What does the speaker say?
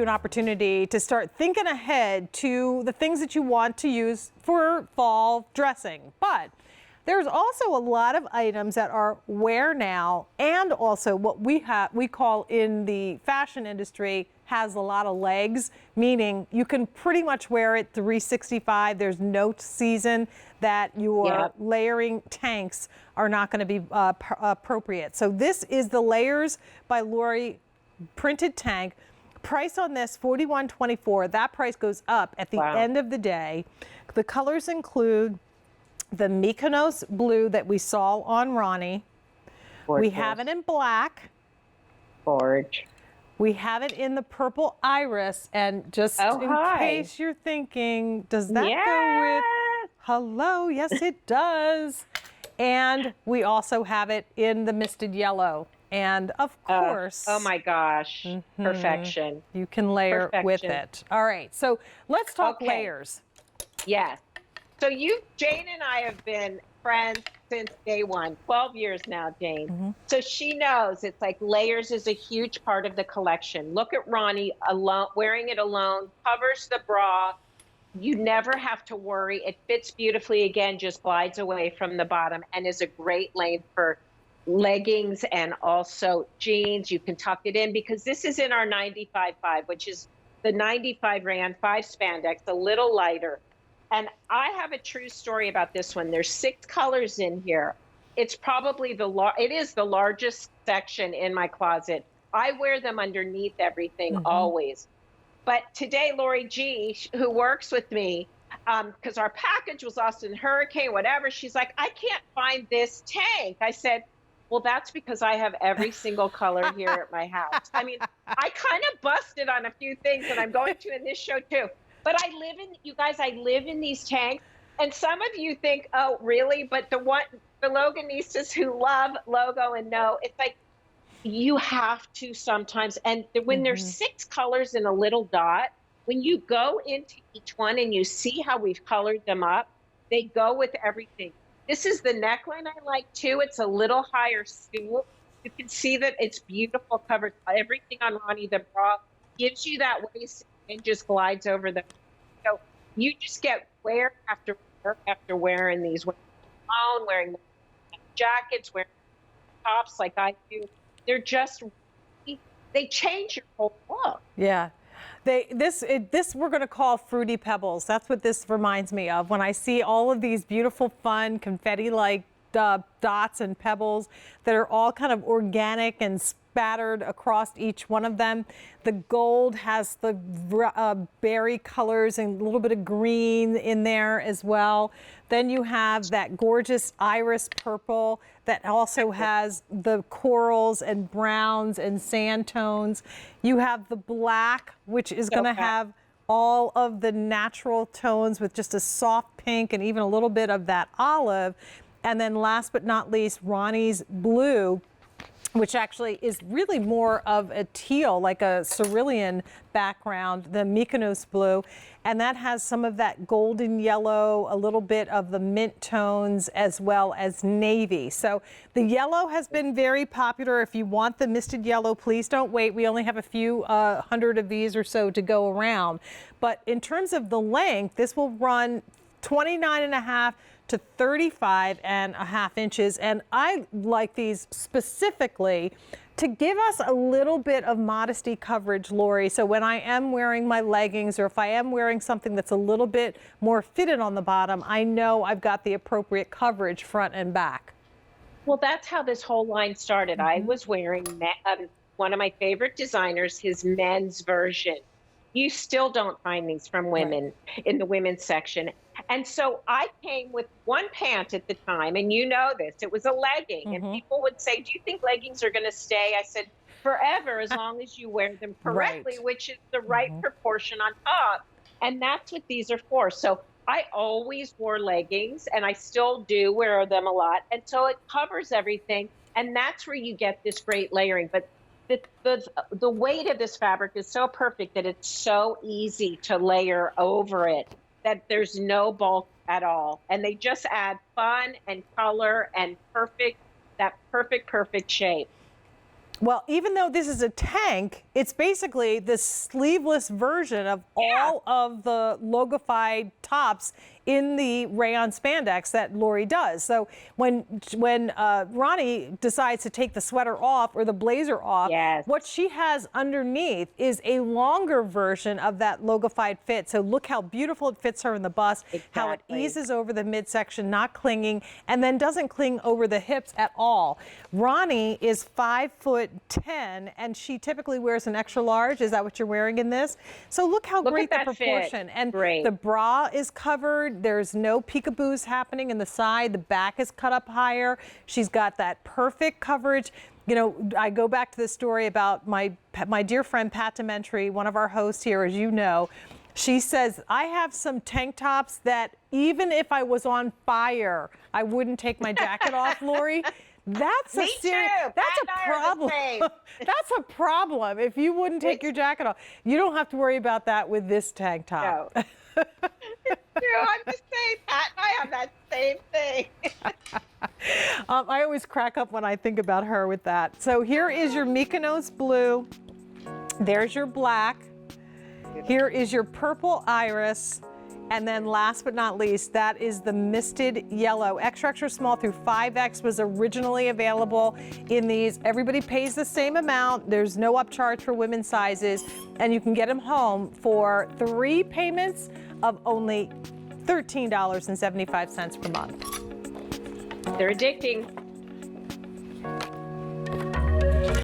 An opportunity to start thinking ahead to the things that you want to use for fall dressing. But there's also a lot of items that are wear now, and also what we call in the fashion industry has a lot of legs, meaning you can pretty much wear it 365. There's no season that your layering tanks are not going to be appropriate. So this is the Layers by Lori printed tank. Price on this $41.24. That price goes up at the end of the day. The colors include the Mykonos blue that we saw on Ronnie. Gorgeous. We have it in black. Gorge. We have it in the purple iris, and just in case you're thinking, does that go with hello? Yes, it does. And we also have it in the misted yellow. And of course, oh my gosh, perfection. You can layer with it. All right, so let's talk layers. Yes. So Jane and I have been friends since day one, 12 years now, Jane. So she knows it's like layers is a huge part of the collection. Look at Ronnie alone, wearing it alone, covers the bra. You never have to worry. It fits beautifully, again, just glides away from the bottom and is a great length for leggings and also jeans. You can tuck it in because this is in our 95.5, which is the 95 Rand 5 spandex, a little lighter. And I have a true story about this one. There's 6 colors in here. It's probably it is the largest section in my closet. I wear them underneath everything always. But today, Lori G, who works with me, because our package was lost in hurricane, whatever, she's like, I can't find this tank. I said, well, that's because I have every single color here at my house. I mean, I kind of busted on a few things, and I'm going to in this show too. But I live in these tanks. And some of you think, oh, really? But the Loganistas who love logo and know, it's like, you have to sometimes. And when there's 6 colors in a little dot, when you go into each one and you see how we've colored them up, they go with everything. This is the neckline I like too. It's a little higher stoop. You can see that it's beautiful, covers everything on Ronnie. The bra gives you that waist and just glides over the. So you just get wear after wear after wear in these. Wearing jackets, wearing tops like I do. They're just, they change your whole look. Yeah. This we're going to call Fruity Pebbles. That's what this reminds me of when I see all of these beautiful, fun, confetti-like dots and pebbles that are all kind of organic and spattered across each one of them. The gold has the berry colors and a little bit of green in there as well. Then you have that gorgeous iris purple that also has the corals and browns and sand tones. You have the black, which is going to have all of the natural tones with just a soft pink and even a little bit of that olive. And then last but not least, Ronnie's blue, which actually is really more of a teal, like a cerulean background, the Mykonos blue. And that has some of that golden yellow, a little bit of the mint tones, as well as navy. So the yellow has been very popular. If you want the misted yellow, please don't wait. We only have a few hundred of these or so to go around. But in terms of the length, this will run 29.5 to 35.5 inches. And I like these specifically to give us a little bit of modesty coverage, Lori. So when I am wearing my leggings, or if I am wearing something that's a little bit more fitted on the bottom, I know I've got the appropriate coverage front and back. Well, that's how this whole line started. I was wearing one of my favorite designers, his men's version. You still don't find these from women in the women's section. And so I came with one pant at the time, and you know this, it was a legging. And people would say, do you think leggings are going to stay? I said, forever, as long as you wear them correctly, which is the right proportion on top. And that's what these are for. So I always wore leggings, and I still do wear them a lot. And so it covers everything. And that's where you get this great layering. But the weight of this fabric is so perfect that it's so easy to layer over it, that there's no bulk at all. And they just add fun and color and perfect shape. Well, even though this is a tank, it's basically the sleeveless version of all of the logofied tops in the rayon spandex that Lori does. So when Ronnie decides to take the sweater off or the blazer off, what she has underneath is a longer version of that logofied fit. So look how beautiful it fits her in the bust, how it eases over the midsection, not clinging, and then doesn't cling over the hips at all. Ronnie is 5'10", and she typically wears an extra large. Is that what you're wearing in this? So look how great the proportion. And the bra is covered. There's no peekaboos happening in the side. The back is cut up higher. She's got that perfect coverage. You know, I go back to the story about my dear friend Pat Dementry, one of our hosts here, as you know. She says, I have some tank tops that even if I was on fire, I wouldn't take my jacket off, Lori. That's a serious, that's a problem. That's a problem. If you wouldn't take your jacket off, you don't have to worry about that with this tank top. No. It's true. I'm just saying, Pat and I have that same thing. I always crack up when I think about her with that. So here is your Mykonos blue. There's your black. Here is your purple iris. And then last but not least, that is the misted yellow. Extra, extra small through 5X was originally available in these. Everybody pays the same amount. There's no upcharge for women's sizes. And you can get them home for 3 payments of only $13.75 per month. They're addicting.